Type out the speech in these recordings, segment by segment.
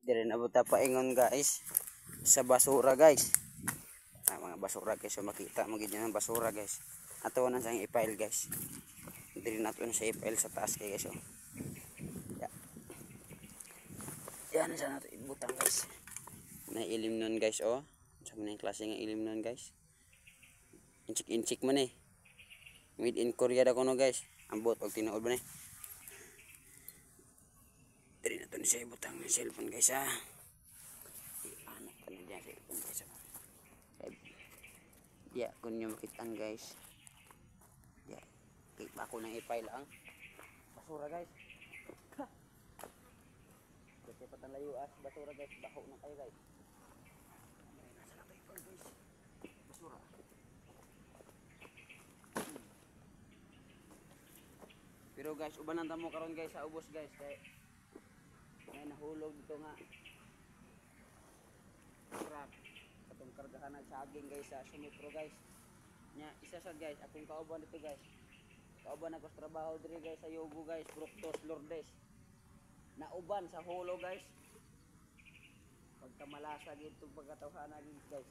Dire na buta paingon guys sa basura guys. Mga basura guys, so makita mo gid ng basura guys. Ato na sang i-file guys. Dire nato na sa i-file sa taas kay guys. Yan sa nato ibutang guys. Na ilim nun guys oh. Sa mga klase nga ilim nun guys. Inchik man eh. Made in Korea da kono guys. Ambot og tinuod ba ni. Dire nato ni sa ibutang ng cellphone guys ha. Anak pa na dyan sa cellphone guys. Ya, kung nyo makitaan guys. Ya, ako nang i-file ang basura guys. Kasi patang layo as basura guys. Baho na kayo guys. Nasa na tayo guys. Basura. Pero guys, uban ang tamo karon guys sa ubos guys. Kaya may nahulog dito nga. Crap. Katong kargahan ng saging guys sa Sumipro guys. Nya isa sa guys, akong kauban dito guys. Kauban ako sa trabaho diri guys sa Yogo guys, Fructos Lourdes. Nauban sa holo guys. Pagkamalasa gid tug pagkatawhana guys.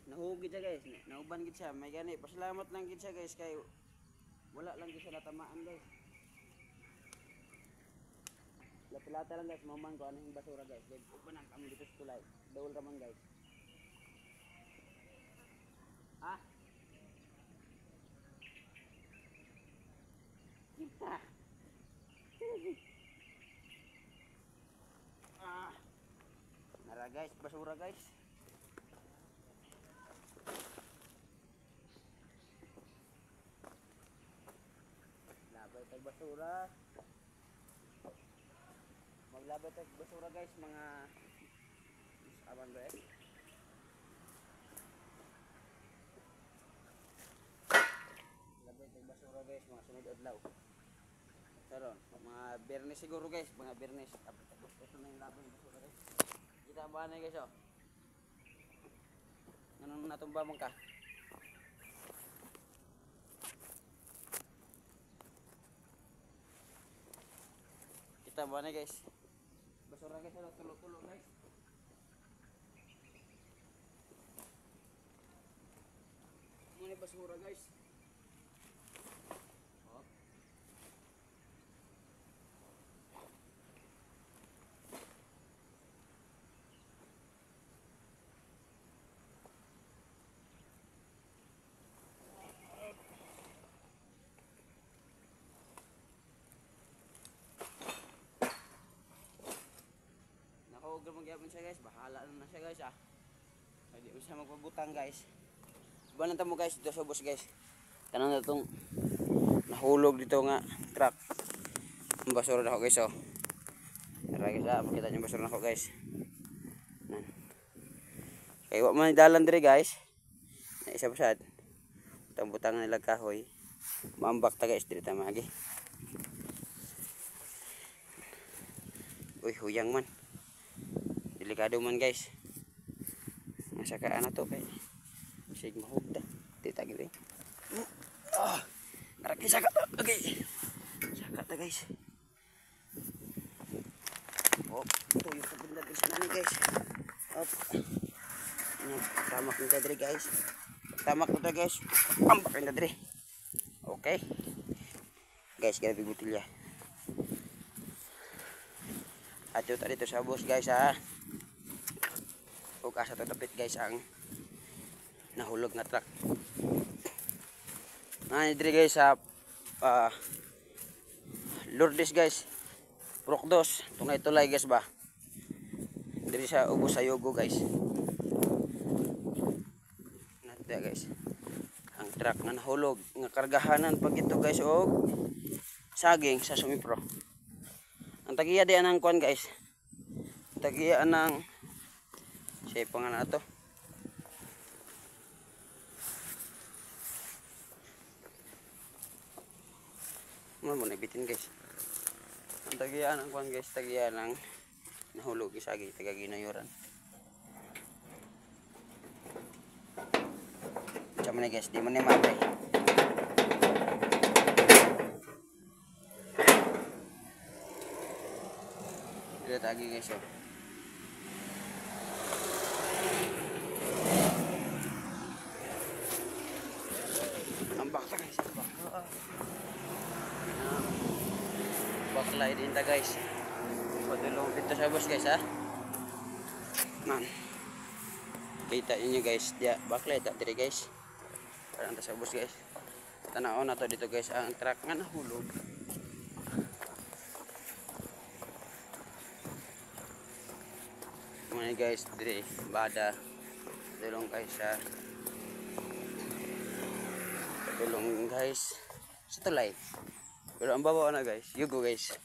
Nahugid siya guys, nauban gid siya. May gani, pasalamat lang gid siya guys kay wala lang gid siya natamaan guys. Lapilata lang guys, mamang ko anong basura guys. Then upan ang kami dito sa tulay. Dawol raman guys. Ah. Nara guys, basura guys. Labay tag basura. Maglabay tag basura guys, mga aban ba eh. Labay tag basura guys, mga sunod adlaw. Karon, mga Bernes siguro guys, mga Bernes. Tapos ito na yung labay ng basura guys. Kita ba na guys oh. Anong natumba mo ka? Kita ba na guys? Basura guys, ano tulo-tulo guys. Muna basura guys. Oh. Nakahuga magyapon siya guys, bahala na siya guys ah. Hindi mo siya magpabutang guys. Iba mo guys dito sa bus guys. Kanang na itong nahulog dito nga truck. Ang basura na ako guys oh. Tara guys ah, makita nyo yung basura na ako guys. Kaya wak man dalan dire guys. Na isa pasad. Butang-butang nila kahoy. Maambak ta guys dito magi. Uy, huyang man. Delikado man guys. Masakaan na to kay sig mahugda. Tita gid. Naraki sakat. Okay. Sakat ta guys. Oh, tuyo sa benda guys na guys. Op. Tamak na dre guys. Tamak na guys. Ambak na dre. Okay. Guys, grabe butilya. Ato tadi to sa bus guys ha. Ug asa to dapit guys ang nahulog nga truck. Diri guys sa Lourdes guys. Fructos, tungay tulay guys ba. Diri sa ubos sa Yogo guys. Nata guys. Ang truck nga nahulog nga kargahanan pag ito guys og saging sa Sumipro. Ang tagiya di anang kuan guys. Tagiya anang siya pa nga na ito. Mo nabitin guys. Ang tagiya anang kuan guys, tagiya nang nahulog isagi taga Ginayuran. Sama na guys, di man ni matay. Dito tagi guys oh. Ang baka guys, ang baka. Baklay din ta guys. Padulong dito sa bus guys ha. Man. Kita niyo guys, dia baklay ta diri guys. Parang ta sa bus guys. Tanaw na to dito guys ang truck nga nahulog. Mga guys, diri bada. Tulong guys ha. Tulong guys sa tulay. Pero ang babaw na guys, yugo guys.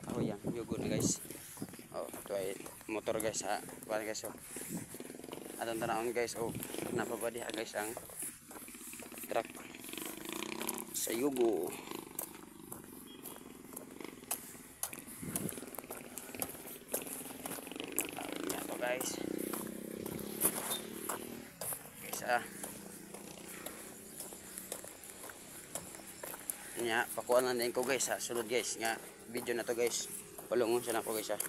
Oh yan, yugo na guys. Oh, ito ay motor guys ha. Para guys oh. Atong tanawon guys oh, napabadiha guys ang truck sa yugo. Tawag niya to guys. Guys ah. Nya pakuan na din ko guys ha, sulod guys nga video na to guys. Palungon siya na ko guys ha.